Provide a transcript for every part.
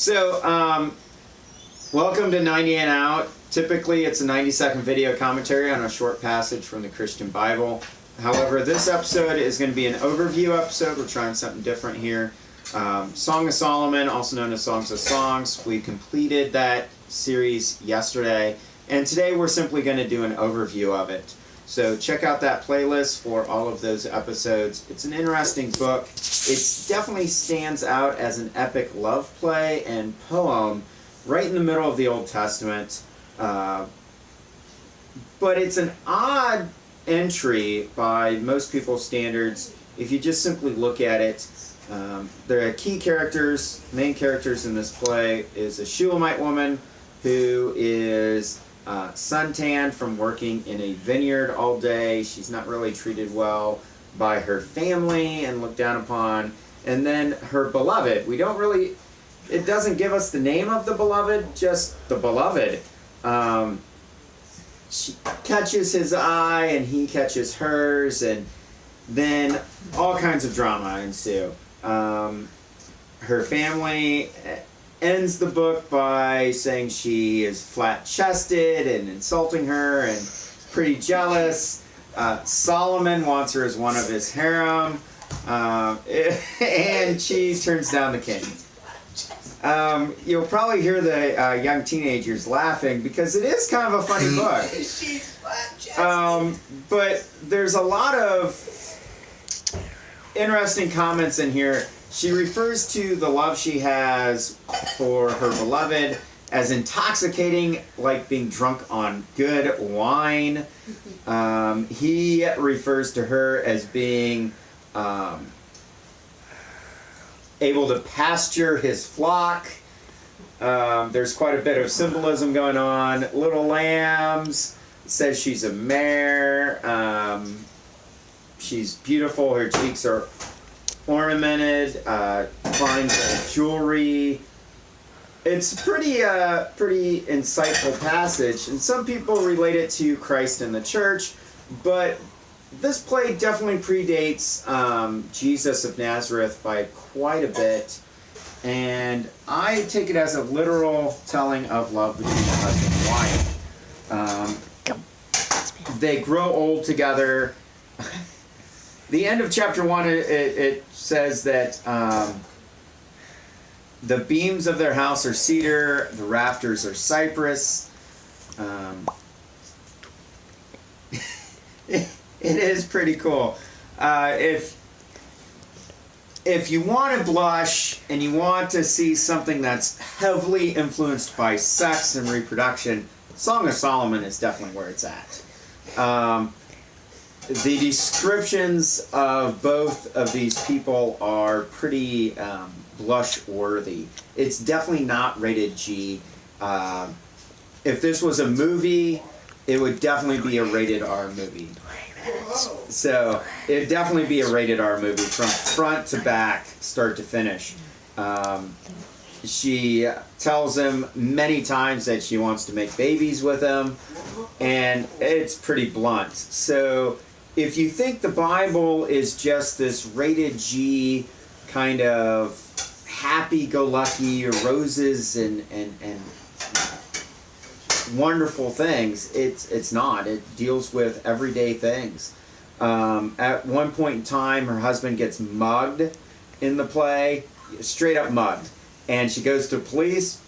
So, welcome to 90 and Out. Typically, it's a 90-second video commentary on a short passage from the Christian Bible. However, this episode is going to be an overview episode. We're trying something different here. Song of Solomon, also known as Songs of Songs. We completed that series yesterday, and today we're simply going to do an overview of it. So check out that playlist for all of those episodes. It's an interesting book. It definitely stands out as an epic love play and poem right in the middle of the Old Testament. But it's an odd entry by most people's standards. If you just simply look at it, there are key characters, main characters in this play is a Shulamite woman who is suntanned from working in a vineyard all day. She's not really treated well by her family and looked down upon. And then her beloved, it doesn't give us the name of the beloved, just the beloved. She catches his eye and he catches hers, and then all kinds of drama ensue. Her family ends the book by saying she is flat-chested and insulting her and pretty jealous. Solomon wants her as one of his harem, and she turns down the king. You'll probably hear the young teenagers laughing because it is kind of a funny book. But there's a lot of interesting comments in here. She refers to the love she has for her beloved as intoxicating, like being drunk on good wine. He refers to her as being able to pasture his flock. There's quite a bit of symbolism going on. Little lambs, says she's a mare. She's beautiful. Her cheeks are ornamented, fine jewelry. It's pretty insightful passage, and some people relate it to Christ and the church, but this play definitely predates Jesus of Nazareth by quite a bit, and I take it as a literal telling of love between a husband and wife. They grow old together. The end of chapter 1, it says that the beams of their house are cedar, the rafters are cypress. It is pretty cool. If you want to blush and you want to see something that's heavily influenced by sex and reproduction, Song of Solomon is definitely where it's at. The descriptions of both of these people are pretty blush-worthy. It's definitely not rated G. If this was a movie, it would definitely be a rated R movie. So it'd definitely be a rated R movie from front to back, start to finish. She tells him many times that she wants to make babies with him, and it's pretty blunt. So if you think the Bible is just this rated G kind of happy-go-lucky roses and wonderful things, it's not. It deals with everyday things. At one point in time, her husband gets mugged in the play, straight up mugged, and she goes to police.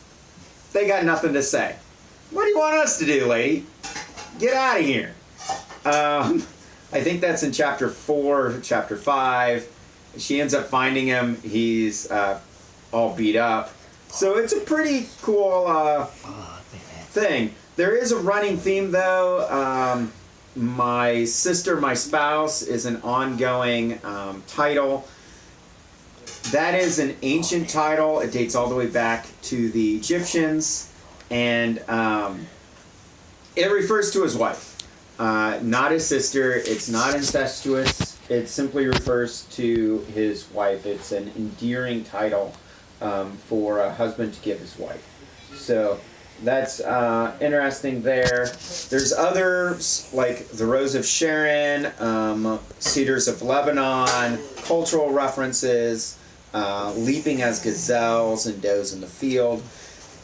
They got nothing to say. What do you want us to do, lady? Get out of here. I think that's in chapter 4, chapter 5. She ends up finding him. He's all beat up. So it's a pretty cool thing. There is a running theme, though. My sister, my spouse is an ongoing title. That is an ancient title. It dates all the way back to the Egyptians. And it refers to his wife. Not his sister. It's not incestuous. It simply refers to his wife. It's an endearing title for a husband to give his wife. So that's interesting there. There's others like the Rose of Sharon, Cedars of Lebanon, cultural references. leaping as gazelles and does in the field.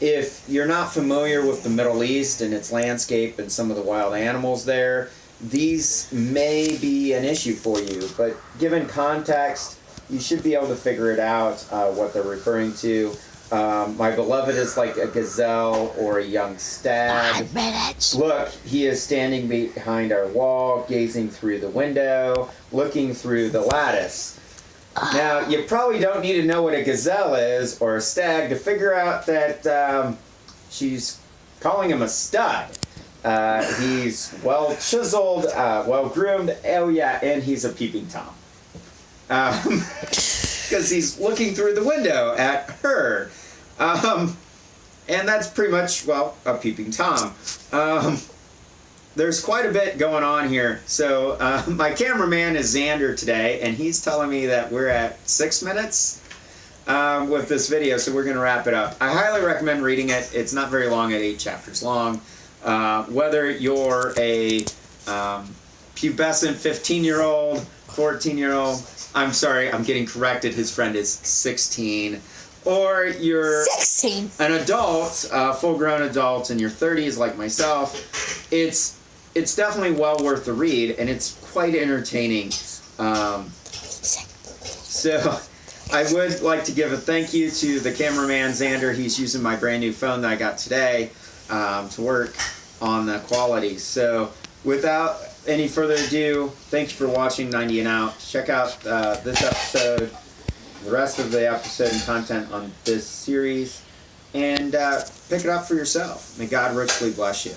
If you're not familiar with the Middle East and its landscape and some of the wild animals there, these may be an issue for you. But given context, you should be able to figure it out, what they're referring to. My beloved is like a gazelle or a young stag. 5 minutes. Look, he is standing behind our wall, gazing through the window, looking through the lattice. Now, you probably don't need to know what a gazelle is or a stag to figure out that she's calling him a stud. He's well chiseled, well groomed. Oh yeah, and he's a peeping Tom. Because he's looking through the window at her. And that's pretty much, well, a peeping Tom. There's quite a bit going on here. So my cameraman is Xander today, and he's telling me that we're at 6 minutes with this video, so we're going to wrap it up. I highly recommend reading it. It's not very long, at 8 chapters long. Whether you're a pubescent 15-year-old, 14-year-old, I'm sorry, I'm getting corrected, his friend is 16, or you're 16. an adult, full-grown adult in your 30s like myself, it's definitely well worth the read, and it's quite entertaining. So I would like to give a thank you to the cameraman, Xander. He's using my brand new phone that I got today to work on the quality. So without any further ado, thanks for watching 90 and Out. Check out this episode, the rest of the episode and content on this series, and pick it up for yourself. May God richly bless you.